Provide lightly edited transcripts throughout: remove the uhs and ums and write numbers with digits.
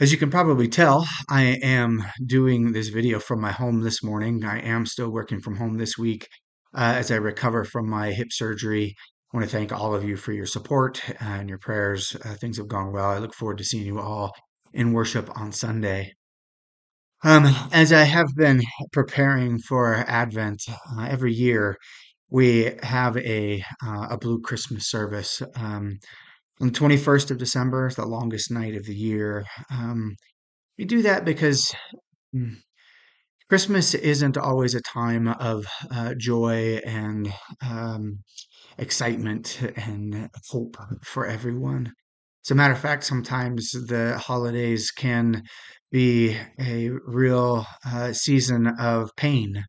As you can probably tell, I am doing this video from my home this morning. I am still working from home this week as I recover from my hip surgery. I want to thank all of you for your support and your prayers. Things have gone well. I look forward to seeing you all in worship on Sunday. As I have been preparing for Advent, every year we have a Blue Christmas service. On the 21st of December is the longest night of the year. We do that because mm, Christmas isn't always a time of joy and um, excitement and hope for everyone. As a matter of fact, sometimes the holidays can be a real season of pain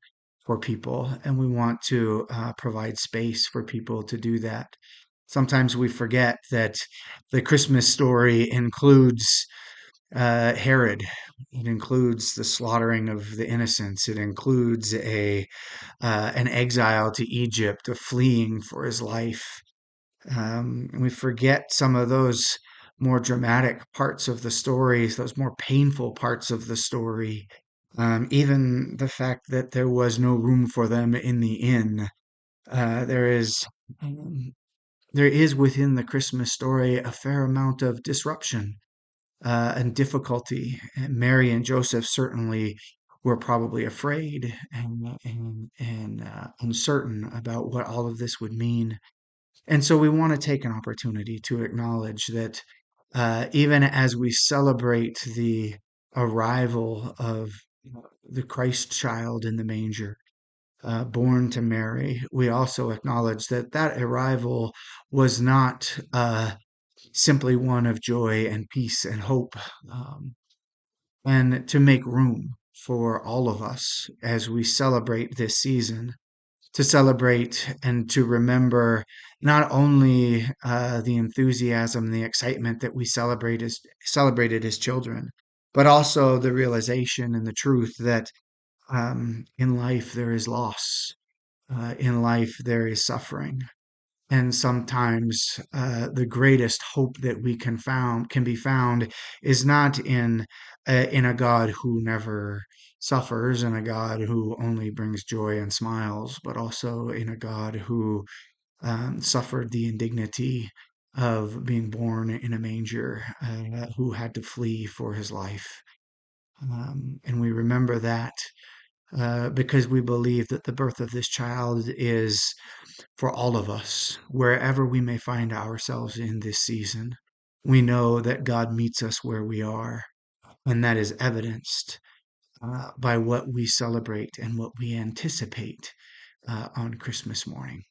for people, and we want to provide space for people to do that. Sometimes we forget that the Christmas story includes Herod. It includes the slaughtering of the innocents. It includes a an exile to Egypt, a fleeing for his life. And we forget some of those more dramatic parts of the stories, those more painful parts of the story. Even the fact that there was no room for them in the inn. Uh, there is um, there is within the Christmas story a fair amount of disruption and difficulty. And Mary and Joseph certainly were probably afraid and uncertain about what all of this would mean. And so we want to take an opportunity to acknowledge that even as we celebrate the arrival of the Christ child in the manger, born to Mary, we also acknowledge that that arrival was not simply one of joy and peace and hope, um, and to make room for all of us as we celebrate this season, to celebrate and to remember not only the enthusiasm, the excitement that we celebrated as children, but also the realization and the truth that in life there is loss, in life there is suffering, and sometimes the greatest hope that we can be found is not in a God who never suffers and a God who only brings joy and smiles, but also in a God who suffered the indignity of being born in a manger, who had to flee for his life. And we remember that because we believe that the birth of this child is for all of us, wherever we may find ourselves in this season. We know that God meets us where we are, and that is evidenced by what we celebrate and what we anticipate on Christmas morning.